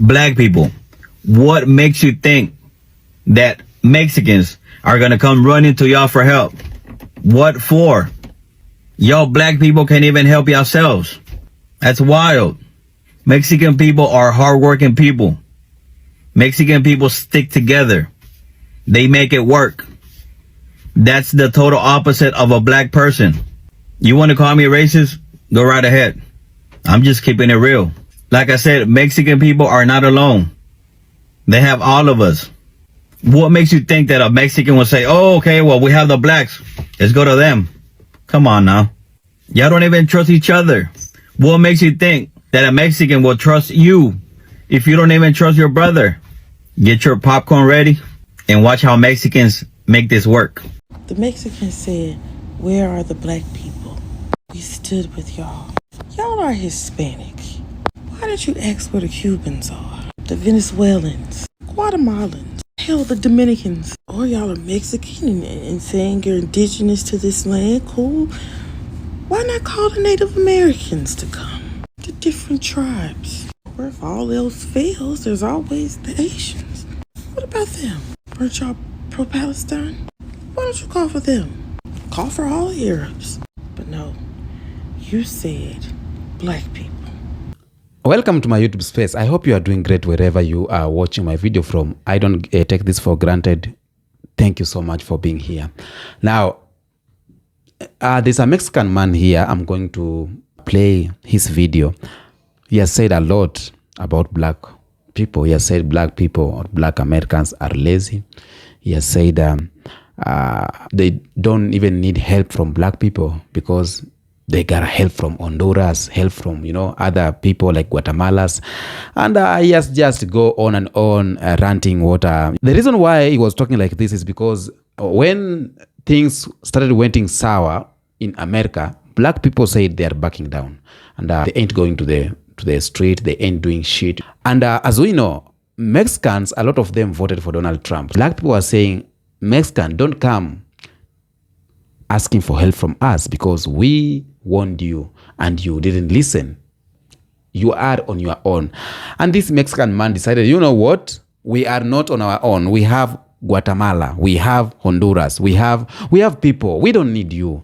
Black people, what makes you think that Mexicans are gonna come running to y'all for help? What for? Y'all black people can't even help yourselves. That's wild. Mexican people are hardworking people. Mexican people stick together. They make it work. That's the total opposite of a black person. You want to call me racist? Go right ahead. I'm just keeping it real. Like I said, Mexican people are not alone. They have all of us. What makes you think that a Mexican will say, oh, okay, well, we have the blacks. Let's go to them. Come on now. Y'all don't even trust each other. What makes you think that a Mexican will trust you if you don't even trust your brother? Get your popcorn ready and watch how Mexicans make this work. The Mexicans said, where are the black people? We stood with y'all. Y'all are Hispanic. Why didn't you ask where the Cubans are? The Venezuelans, Guatemalans, hell, the Dominicans. Or y'all are Mexican and saying you're indigenous to this land, cool. Why not call the Native Americans to come? The different tribes. Or if all else fails, there's always the Asians. What about them? Weren't y'all pro-Palestine? Why don't you call for them? Call for all Arabs. But no, you said black people. Welcome to my YouTube space. I hope you are doing great wherever you are watching my video from. I don't take this for granted. Thank you so much for being here. Now, there's a Mexican man here. I'm going to play his video. He has said a lot about black people. He has said black people or black Americans are lazy. He has said they don't even need help from black people because they got help from Honduras, help from, other people like Guatemalas. And he has just go on and on ranting water. The reason why he was talking like this is because when things started went sour in America, black people said they are backing down. And they ain't going to the street, they ain't doing shit. And as we know, Mexicans, a lot of them voted for Donald Trump. Black people are saying, Mexican, don't come asking for help from us because we warned you and you didn't listen. You are on your own. And this Mexican man decided, you know what? We are not on our own. We have Guatemala. We have Honduras. We have people. We don't need you.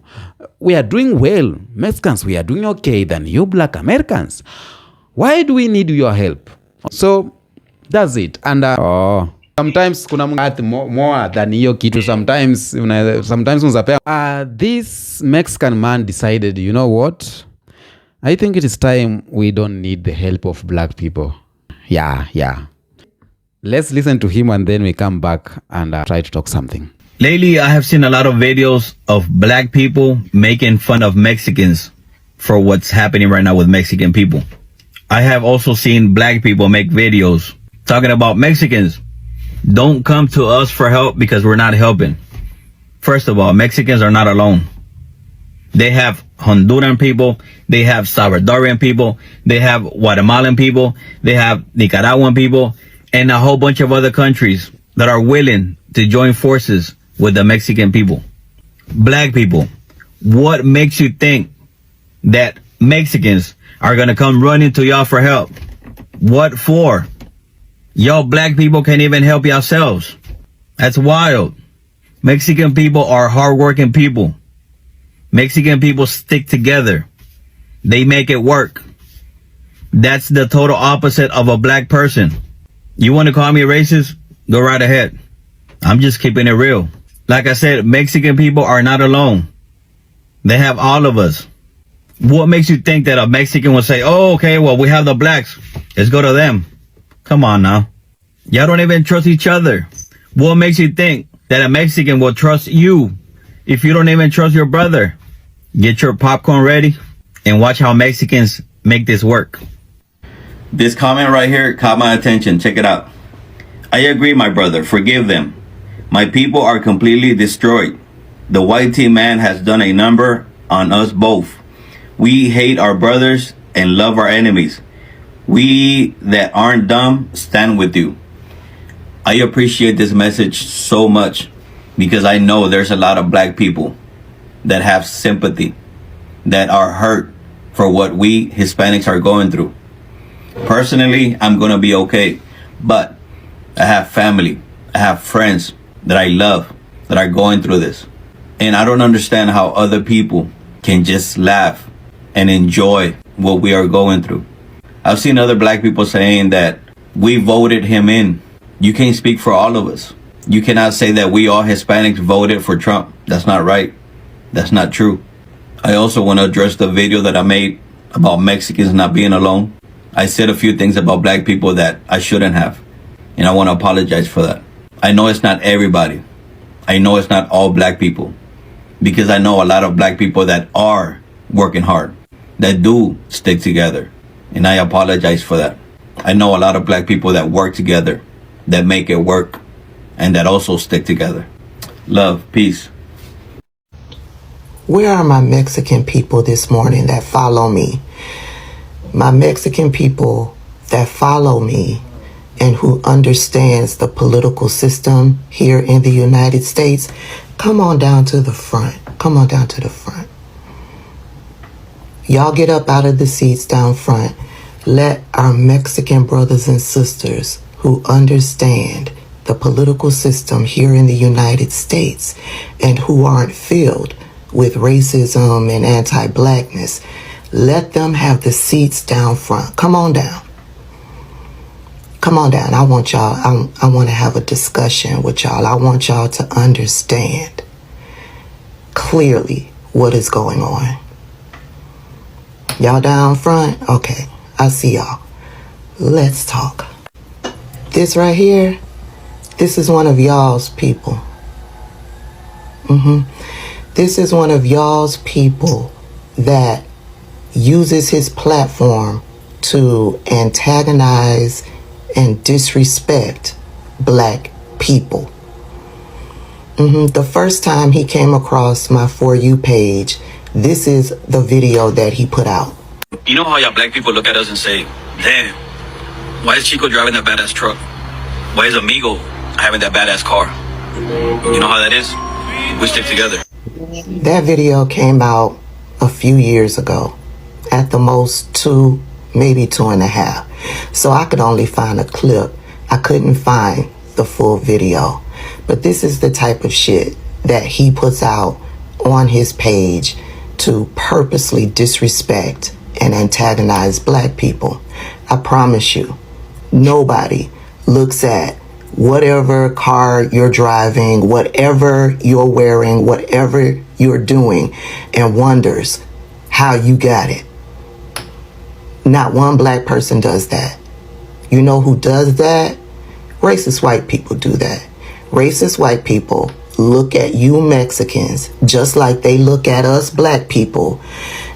We are doing well. Mexicans, we are doing okay than you black Americans. Why do we need your help? So that's it. And sometimes kuna more than hiyo kitu. Sometimes this Mexican man decided, you know what? I think it is time we don't need the help of black people. Yeah. Let's listen to him and then we come back and try to talk something. Lately, I have seen a lot of videos of black people making fun of Mexicans for what's happening right now with Mexican people. I have also seen black people make videos talking about Mexicans. Don't come to us for help because we're not helping. First of all, Mexicans are not alone. They have Honduran people. They have Salvadorian people. They have Guatemalan people. They have Nicaraguan people and a whole bunch of other countries that are willing to join forces with the Mexican people. Black people, what makes you think that Mexicans are going to come running to y'all for help? What for? Y'all black people can't even help yourselves. That's wild. Mexican people are hardworking people. Mexican people stick together. They make it work. That's the total opposite of a black person. You want to call me racist? Go right ahead. I'm just keeping it real. Like I said, Mexican people are not alone. They have all of us. What makes you think that a Mexican will say, oh, okay, well, we have the blacks. Let's go to them. Come on now. Y'all don't even trust each other. What makes you think that a Mexican will trust you if you don't even trust your brother? Get your popcorn ready and watch how Mexicans make this work. This comment right here caught my attention. Check it out. I agree, my brother. Forgive them. My people are completely destroyed. The white team man has done a number on us both. We hate our brothers and love our enemies. We that aren't dumb stand with you. I appreciate this message so much because I know there's a lot of black people that have sympathy, that are hurt for what we Hispanics are going through. Personally, I'm gonna be okay. But I have family, I have friends that I love that are going through this. And I don't understand how other people can just laugh and enjoy what we are going through. I've seen other black people saying that we voted him in. You can't speak for all of us. You cannot say that we all Hispanics voted for Trump. That's not right. That's not true. I also want to address the video that I made about Mexicans not being alone. I said a few things about black people that I shouldn't have. And I want to apologize for that. I know it's not everybody. I know it's not all black people. Because I know a lot of black people that are working hard, that do stick together. And I apologize for that. I know a lot of black people that work together, that make it work, and that also stick together. Love, peace. Where are my Mexican people this morning that follow me? My Mexican people that follow me and who understands the political system here in the United States, come on down to the front. Come on down to the front. Y'all get up out of the seats down front. Let our Mexican brothers and sisters who understand the political system here in the United States and who aren't filled with racism and anti-blackness, let them have the seats down front. Come on down. Come on down. I want y'all, I want to have a discussion with y'all. I want y'all to understand clearly what is going on. Y'all down front? Okay, I see y'all. Let's talk. This right here, this is one of y'all's people. This is one of y'all's people that uses his platform to antagonize and disrespect black people. The first time he came across my For You page, this is the video that he put out. You know how y'all black people look at us and say, damn, why is Chico driving that badass truck? Why is Amigo having that badass car? You know how that is? We stick together. That video came out a few years ago, at the most 2, maybe 2.5. So I could only find a clip. I couldn't find the full video. But this is the type of shit that he puts out on his page to purposely disrespect and antagonize black people. I promise you, nobody looks at whatever car you're driving, whatever you're wearing, whatever you're doing, and wonders how you got it. Not one black person does that. You know who does that? Racist white people do that. Racist white people look at you Mexicans just like they look at us black people.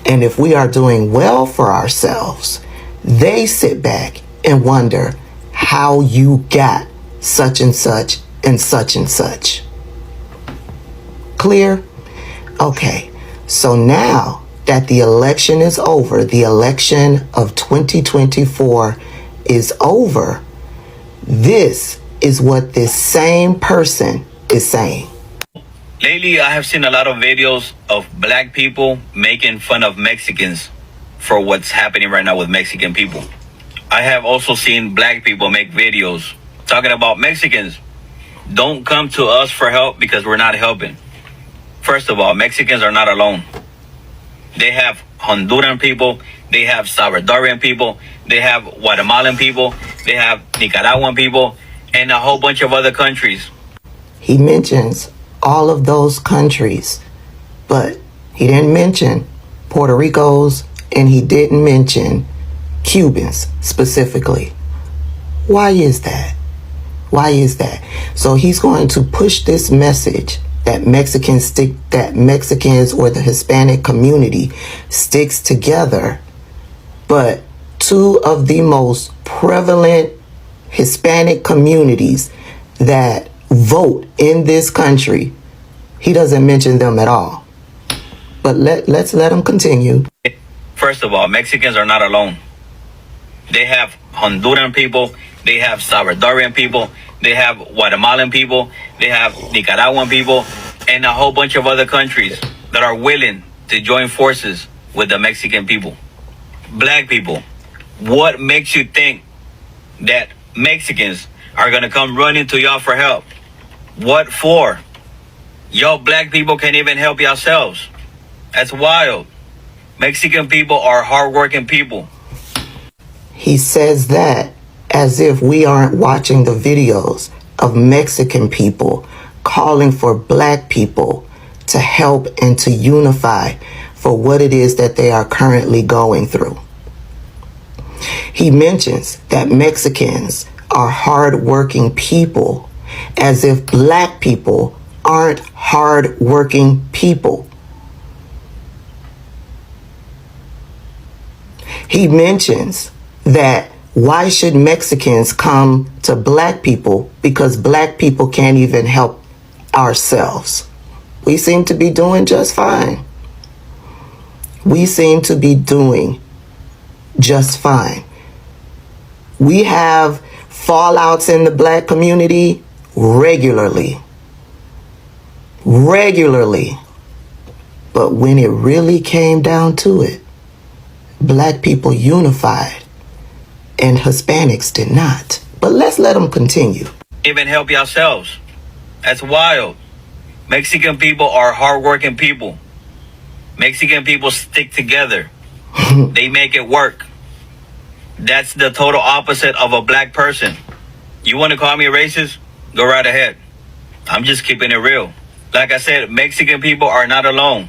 And if we are doing well for ourselves, they sit back and wonder how you got such and such and such and such. Clear? Okay, so now that the election is over, the election of 2024 is over, this is what this same person is saying. Lately, I have seen a lot of videos of black people making fun of Mexicans for what's happening right now with Mexican people. I have also seen black people make videos talking about Mexicans. Don't come to us for help because we're not helping. First of all, Mexicans are not alone. They have Honduran people, they have Salvadorian people, they have Guatemalan people, they have Nicaraguan people, and a whole bunch of other countries. He mentions all of those countries, but he didn't mention Puerto Ricos and he didn't mention Cubans specifically. Why is that? Why is that? So he's going to push this message that Mexicans or the Hispanic community sticks together, but two of the most prevalent Hispanic communities that vote in this country, he doesn't mention them at all. But let's let him continue. First of all, Mexicans are not alone. They have Honduran people, they have Salvadorian people, they have Guatemalan people, they have Nicaraguan people, and a whole bunch of other countries that are willing to join forces with the Mexican people. Black people, What makes you think that Mexicans are gonna come running to y'all for help? What for? Y'all black people can't even help yourselves. That's wild. Mexican people are hardworking people. He says that as if we aren't watching the videos of Mexican people calling for black people to help and to unify for what it is that they are currently going through. He mentions that Mexicans are hardworking people, as if black people aren't hardworking people. He mentions that why should Mexicans come to black people because black people can't even help ourselves? We seem to be doing just fine. We seem to be doing just fine. We have fallouts in the black community regularly. But when it really came down to it, black people unified and Hispanics did not. But let's let them continue. Even help yourselves. That's wild. Mexican people are hardworking people. Mexican people stick together. They make it work. That's the total opposite of a black person. You want to call me racist? Go right ahead. I'm just keeping it real. Like I said, Mexican people are not alone.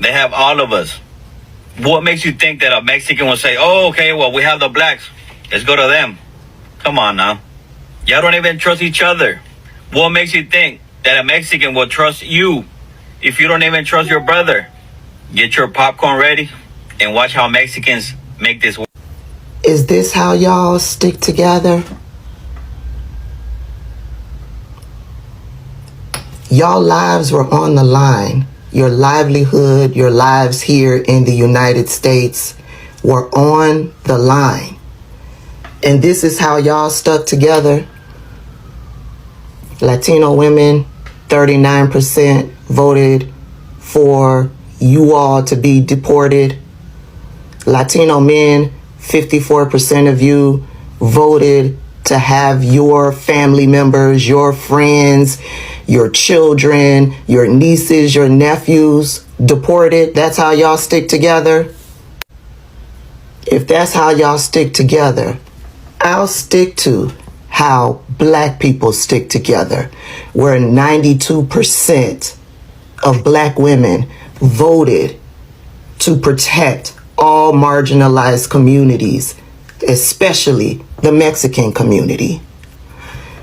They have all of us. What makes you think that a Mexican will say, oh, okay, well, we have the blacks. Let's go to them. Come on now. Y'all don't even trust each other. What makes you think that a Mexican will trust you if you don't even trust your brother? Get your popcorn ready and watch how Mexicans make this work. Is this how y'all stick together? Y'all lives were on the line. Your livelihood, your lives here in the United States were on the line. And this is how y'all stuck together. Latino women, 39% voted for you all to be deported. Latino men, 54% of you voted to have your family members, your friends, your children, your nieces, your nephews deported. That's how y'all stick together. If that's how y'all stick together, I'll stick to how black people stick together, where 92% of black women voted to protect all marginalized communities, especially the Mexican community,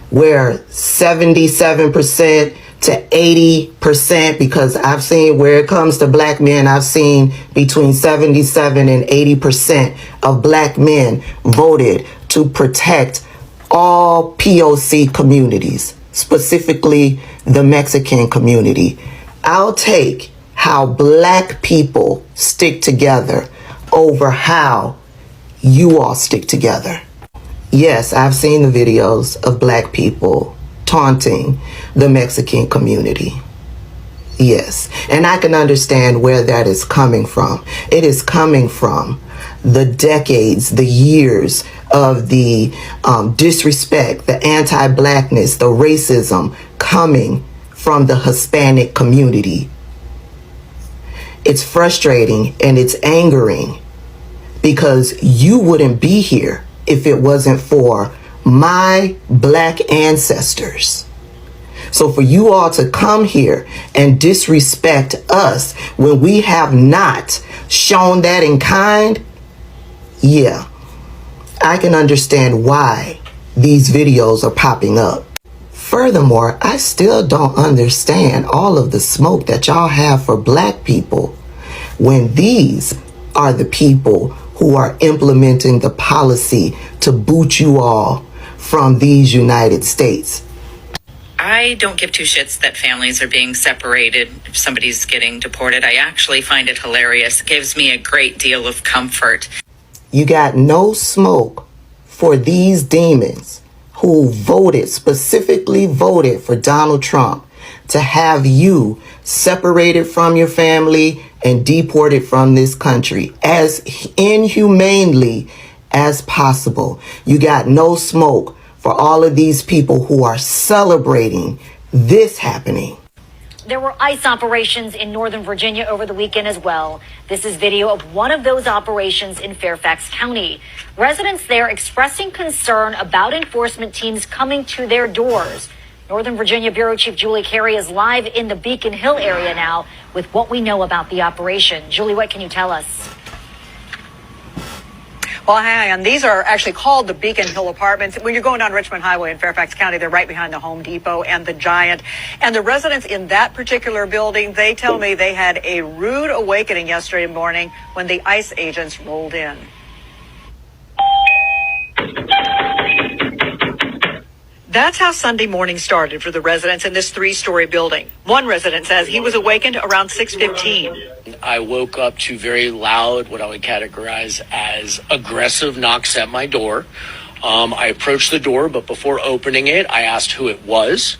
where 77% to 80%, because I've seen where it comes to black men, I've seen between 77 and 80% of black men voted to protect all POC communities, specifically the Mexican community. I'll take how black people stick together over how you all stick together. Yes, I've seen the videos of black people taunting the Mexican community. Yes, and I can understand where that is coming from. It is coming from the decades, the years of the disrespect, the anti-blackness, the racism coming from the Hispanic community. It's frustrating and it's angering because you wouldn't be here if it wasn't for my black ancestors. So for you all to come here and disrespect us when we have not shown that in kind, yeah, I can understand why these videos are popping up. Furthermore, I still don't understand all of the smoke that y'all have for black people when these are the people who are implementing the policy to boot you all from these United States. I don't give two shits that families are being separated if somebody's getting deported. I actually find it hilarious. It gives me a great deal of comfort. You got no smoke for these demons who specifically voted for Donald Trump to have you separated from your family and deported from this country as inhumanely as possible. You got no smoke for all of these people who are celebrating this happening. There were ICE operations in Northern Virginia over the weekend as well. This is video of one of those operations in Fairfax County. Residents there expressing concern about enforcement teams coming to their doors. Northern Virginia Bureau Chief Julie Carey is live in the Beacon Hill area now with what we know about the operation. Julie, what can you tell us? Well, hi, and these are actually called the Beacon Hill Apartments. When you're going down Richmond Highway in Fairfax County, they're right behind the Home Depot and the Giant. And the residents in that particular building, they tell me they had a rude awakening yesterday morning when the ICE agents rolled in. That's how Sunday morning started for the residents in this three-story building. One resident says he was awakened around 6:15. I woke up to very loud, what I would categorize as aggressive knocks at my door. I approached the door, but before opening it, I asked who it was.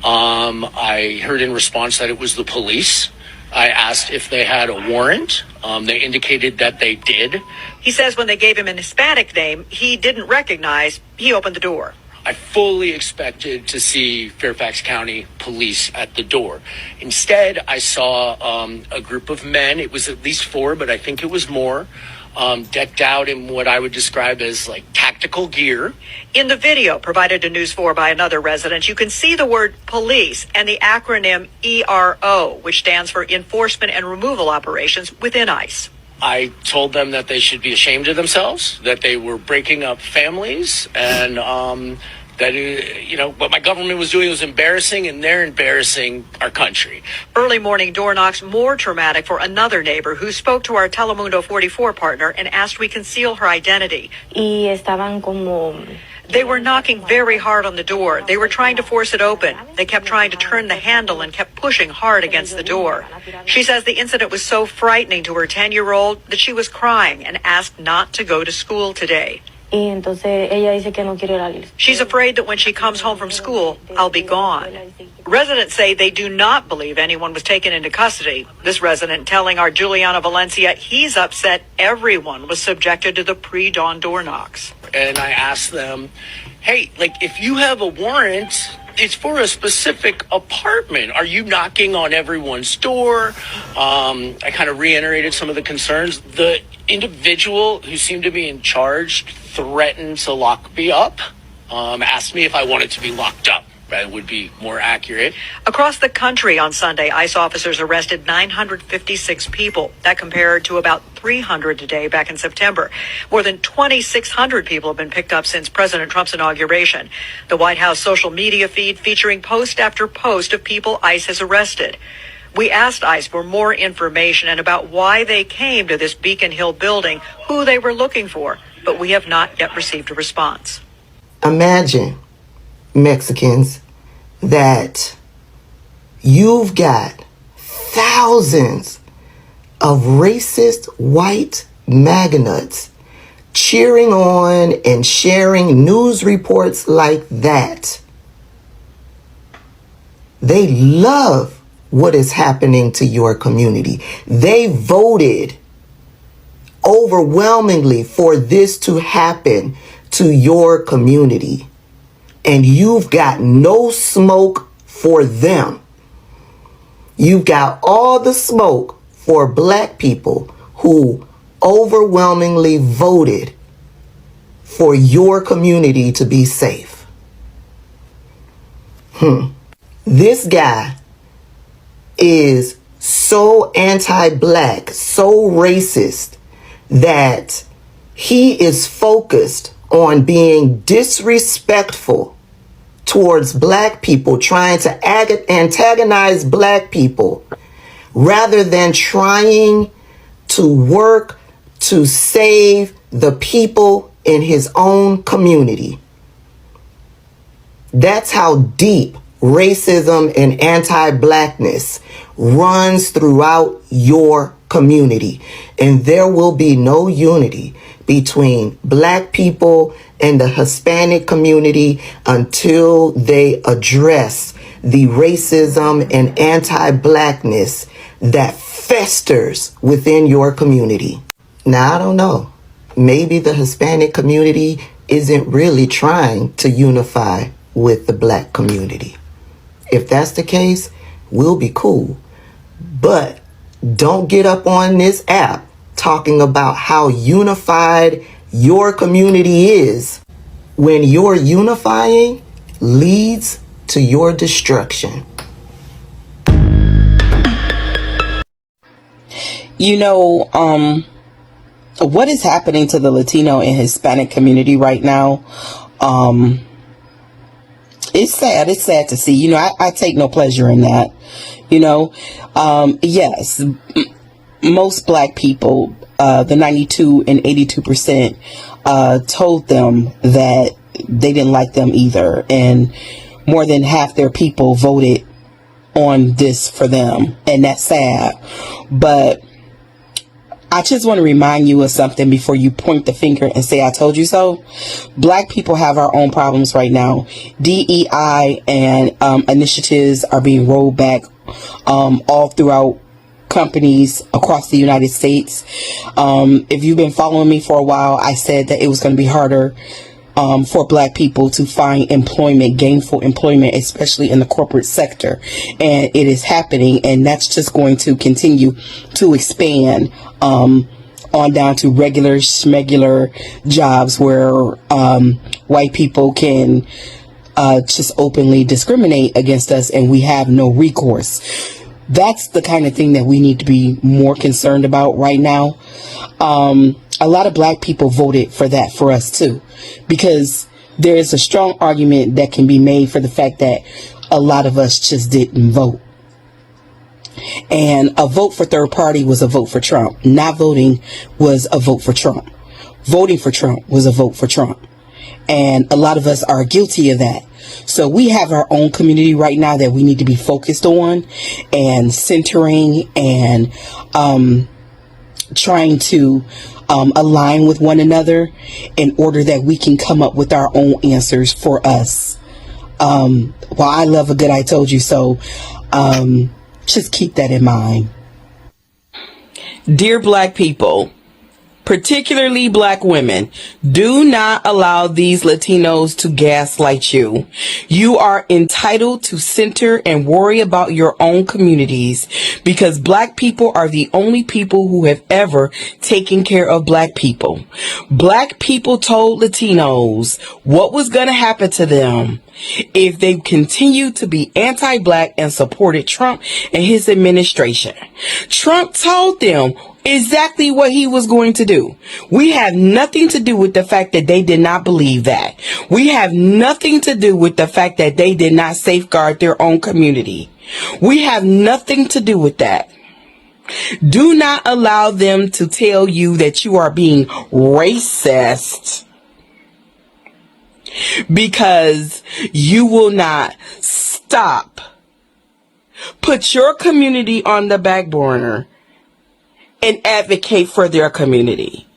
I heard in response that it was the police. I asked if they had a warrant. They indicated that they did. He says when they gave him an Hispanic name he didn't recognize, he opened the door. I fully expected to see Fairfax County police at the door. Instead, I saw a group of men. It was at least 4, but I think it was more, decked out in what I would describe as like tactical gear. In the video provided to News 4 by another resident, you can see the word police and the acronym ERO, which stands for Enforcement and Removal Operations within ICE. I told them that they should be ashamed of themselves, that they were breaking up families, and that, what my government was doing was embarrassing, and they're embarrassing our country. Early morning door knocks more traumatic for another neighbor who spoke to our Telemundo 44 partner and asked we conceal her identity. They were knocking very hard on the door. They were trying to force it open. They kept trying to turn the handle and kept pushing hard against the door. She says the incident was so frightening to her 10-year-old that she was crying and asked not to go to school today. She's afraid that when she comes home from school, I'll be gone. Residents say they do not believe anyone was taken into custody. This resident telling our Juliana Valencia he's upset everyone was subjected to the pre-dawn door knocks. And I asked them, hey, if you have a warrant, it's for a specific apartment. Are you knocking on everyone's door? I kind of reiterated some of the concerns. The individual who seemed to be in charge threatened to lock me up, asked me if I wanted to be locked up. That would be more accurate. Across the country on Sunday, ICE officers arrested 956 people. That compared to about 300 a day back in September. More than 2,600 people have been picked up since President Trump's inauguration. The White House social media feed featuring post after post of people ICE has arrested. We asked ICE for more information and about why they came to this Beacon Hill building, who they were looking for, but we have not yet received a response. Imagine, Mexicans, that you've got thousands of racist white magnates cheering on and sharing news reports like that. They love what is happening to your community. They voted overwhelmingly for this to happen to your community. And you've got no smoke for them. You've got all the smoke for black people who overwhelmingly voted for your community to be safe. This guy is so anti-black, so racist, that he is focused on being disrespectful towards black people, trying to antagonize black people, rather than trying to work to save the people in his own community. That's how deep racism and anti-blackness runs throughout your community. And there will be no unity between black people and the Hispanic community until they address the racism and anti-blackness that festers within your community. Now, I don't know Maybe the Hispanic community isn't really trying to unify with the black community. If that's the case, we'll be cool. But don't get up on this app talking about how unified your community is when your unifying leads to your destruction. You know, what is happening to the Latino and Hispanic community right now? It's sad. It's sad to see. You know, I take no pleasure in that. You know, yes, most black people, the 92 and 82%, told them that they didn't like them either. And more than half their people voted on this for them. And that's sad. But I just want to remind you of something before you point the finger and say, I told you so. Black people have our own problems right now. DEI and initiatives are being rolled back all throughout companies across the United States. If you've been following me for a while, I said that it was going to be harder for black people to find employment, gainful employment, especially in the corporate sector. And it is happening, and that's just going to continue to expand on down to regular schmegular jobs where white people can just openly discriminate against us and we have no recourse. That's the kind of thing that we need to be more concerned about right now. A lot of black people voted for that for us too, because there is a strong argument that can be made for the fact that a lot of us just didn't vote. And a vote for third party was a vote for Trump. Not voting was a vote for Trump. Voting for Trump was a vote for Trump. And a lot of us are guilty of that. So we have our own community right now that we need to be focused on and centering and trying to align with one another in order that we can come up with our own answers for us. Well, I love a good I told you so. Just keep that in mind. Dear black people, particularly black women, do not allow these Latinos to gaslight you. You are entitled to center and worry about your own communities because black people are the only people who have ever taken care of black people. Black people told Latinos what was going to happen to them if they continued to be anti-black and supported Trump and his administration. Trump told them exactly what he was going to do. We have nothing to do with the fact that they did not believe that. We have nothing to do with the fact that they did not safeguard their own community. We have nothing to do with that. Do not allow them to tell you that you are being racist, because you will not stop. Put your community on the back burner and advocate for their community.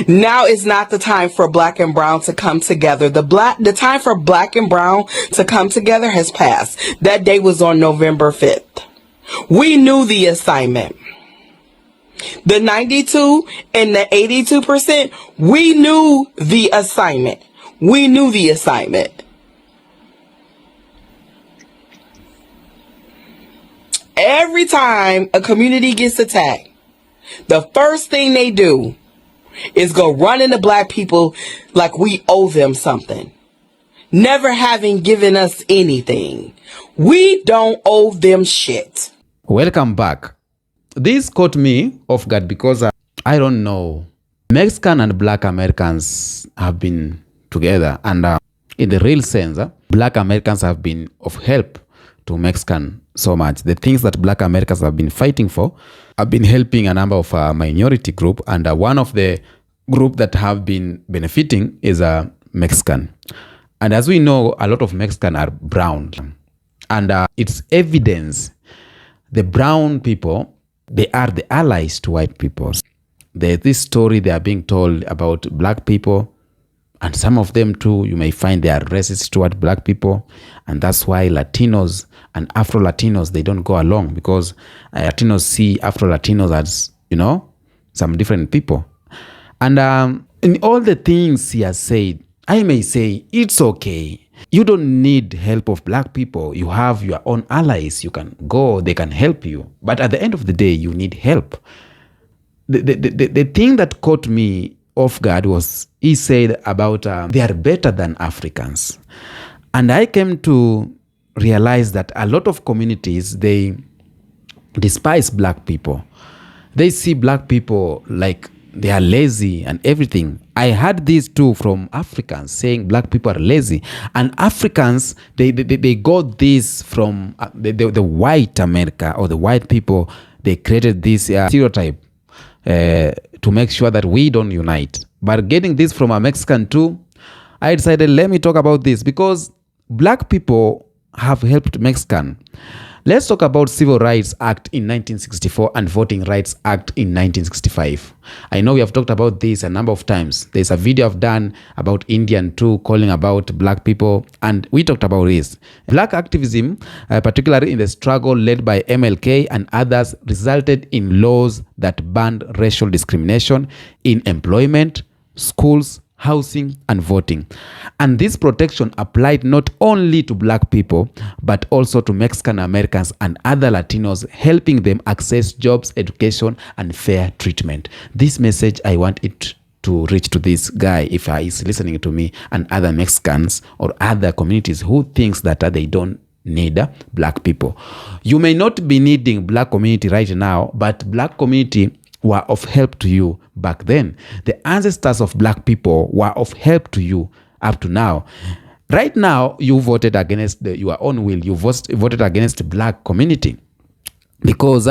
Now is not the time for black and brown to come together. The time for black and brown to come together has passed. That day was on November 5th. We knew the assignment. The 92 and the 82%, we knew the assignment. We knew the assignment. Every time a community gets attacked, the first thing they do is go run into black people like we owe them something, never having given us anything. We don't owe them shit. Welcome back. This caught me off guard because I don't know. Mexican and black Americans have been together, and in the real sense, black Americans have been of help to Mexican so much. The things that black Americans have been fighting for have been helping a number of minority group, and one of the group that have been benefiting is a Mexican. And as we know, a lot of Mexican are brown, and it's evidence the brown people, they are the allies to white people. There's this story they are being told about black people, and some of them too, you may find they are racist toward black people. And that's why Latinos and Afro-Latinos, they don't go along, because Latinos see Afro-Latinos as, some different people. And in all the things he has said, I may say it's okay. You don't need help of black people. You have your own allies. You can go, they can help you. But at the end of the day, you need help. The thing that caught me off guard was he said about they are better than Africans. And I came to realize that a lot of communities, they despise black people. They see black people like they are lazy and everything. I heard this too from Africans saying black people are lazy. And Africans, they got this from the white America or the white people. They created this stereotype to make sure that we don't unite. But getting this from a Mexican too, I decided let me talk about this because black people have helped Mexican. Let's talk about Civil Rights Act in 1964 and Voting Rights Act in 1965. I know we have talked about this a number of times. There's a video I've done about Indian too, calling about black people, and we talked about this. Black activism, particularly in the struggle led by MLK and others, resulted in laws that banned racial discrimination in employment, schools, housing, and voting. And this protection applied not only to black people, but also to Mexican Americans and other Latinos, helping them access jobs, education, and fair treatment. This message, I want it to reach to this guy, if he is listening to me, and other Mexicans or other communities who thinks that they don't need black people. You may not be needing black community right now, but black community were of help to you back then. The ancestors of black people were of help to you up to now. Right now, you voted against your own will. You voted against the black community because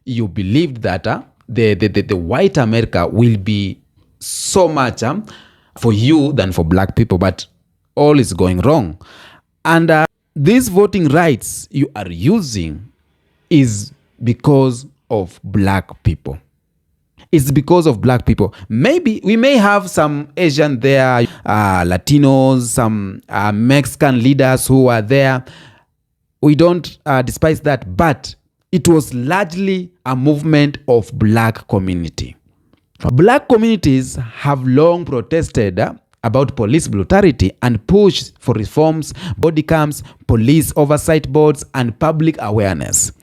you believed that the white America will be so much for you than for black people, but all is going wrong. And these voting rights you are using is because of black people. It's because of black people. Maybe we may have some Asian there, Latinos, some Mexican leaders who are there. We don't despise that, but it was largely a movement of black community. Black communities have long protested about police brutality and pushed for reforms, body cams, police oversight boards, and public awareness.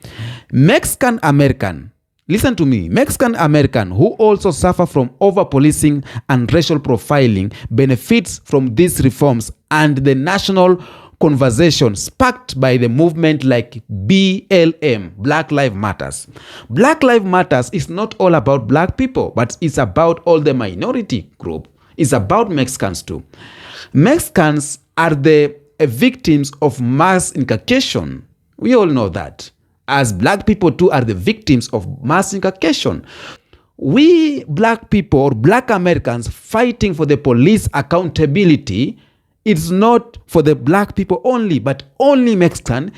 Mexican American, listen to me, Mexican American who also suffer from over-policing and racial profiling benefits from these reforms and the national conversation sparked by the movement like BLM, Black Lives Matters. Black Lives Matters is not all about black people, but it's about all the minority group. It's about Mexicans too. Mexicans are the victims of mass incarceration. We all know that. As black people too are the victims of mass incarceration. We black people, or black Americans fighting for the police accountability, it's not for the black people only, but only Mexican,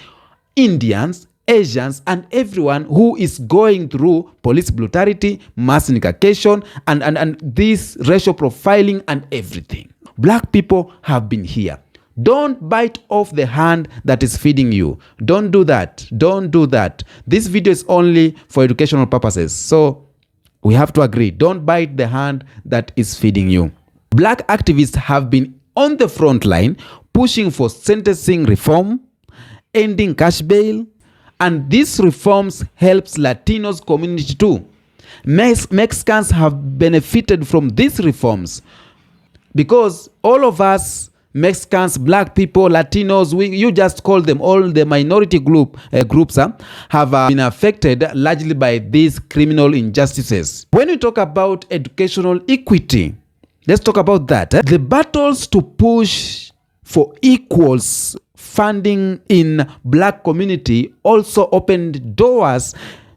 Indians, Asians, and everyone who is going through police brutality, mass incarceration, and this racial profiling and everything. Black people have been here. Don't bite off the hand that is feeding you. Don't do that. Don't do that. This video is only for educational purposes. So we have to agree. Don't bite the hand that is feeding you. Black activists have been on the front line pushing for sentencing reform, ending cash bail, and these reforms helps Latinos community too. Mexicans have benefited from these reforms because all of us Mexicans, black people, Latinos, you just call them all the minority groups have been affected largely by these criminal injustices. When we talk about educational equity, let's talk about that. The battles to push for equals funding in black community also opened doors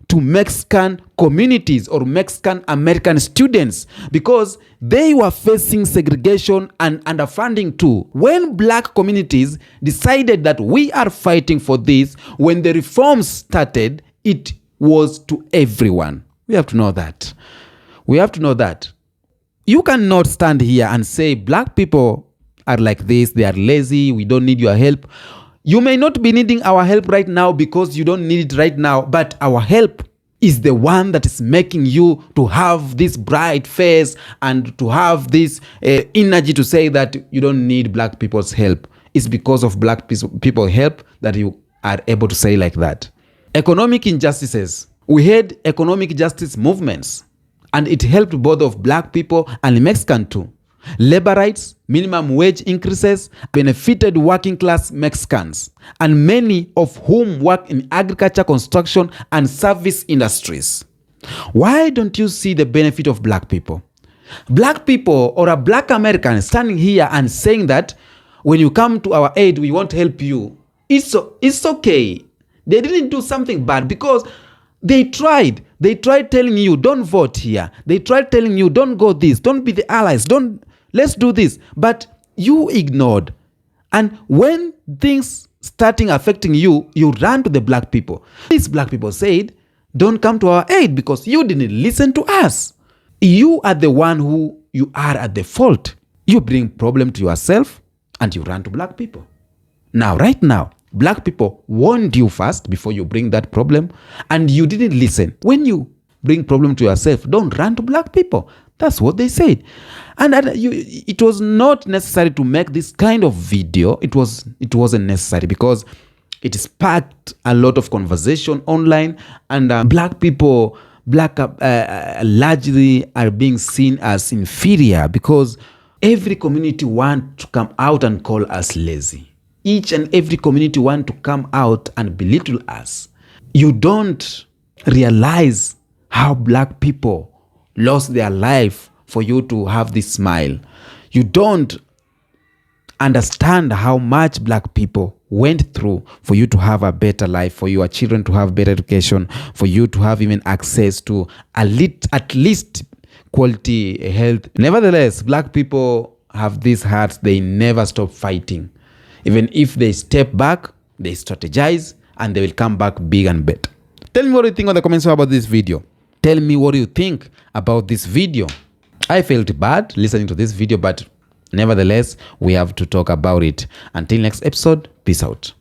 to Mexican communities or Mexican American students because they were facing segregation and underfunding too. When black communities decided that we are fighting for this, when the reforms started, it was to everyone. We have to know that. We have to know that. You cannot stand here and say black people are like this, they are lazy, we don't need your help. You may not be needing our help right now because you don't need it right now, but our help is the one that is making you to have this bright face and to have this energy to say that you don't need black people's help. It's because of black people help that you are able to say like that. Economic injustices. We had economic justice movements, and it helped both of black people and Mexican too. Labor rights, minimum wage increases benefited working class Mexicans, and many of whom work in agriculture, construction, and service industries. Why don't you see the benefit of black people? Black people or a black American standing here and saying that when you come to our aid, we won't help you. It's okay. They didn't do something bad because they tried. They tried telling you, don't vote here. They tried telling you, don't go this. Don't be the allies. Let's do this. But you ignored. And when things starting affecting you, you ran to the black people. These black people said, don't come to our aid because you didn't listen to us. You are the one who you are at the fault. You bring problem to yourself and you run to black people. Now, right now, black people warned you first before you bring that problem, and you didn't listen. When you bring problem to yourself, don't run to black people. That's what they said. And it was not necessary to make this kind of video. It wasn't necessary because it sparked a lot of conversation online, and black people, largely are being seen as inferior because every community want to come out and call us lazy. Each and every community want to come out and belittle us. You don't realize how black people lost their life for you to have this smile. You don't understand how much black people went through for you to have a better life, for your children to have better education, for you to have even access to at least quality health. Nevertheless, black people have these hearts. They never stop fighting. Even if they step back, they strategize, and they will come back big and better. Tell me what you think on the comments about this video. Tell me what you think about this video. I felt bad listening to this video, but nevertheless, we have to talk about it. Until next episode, peace out.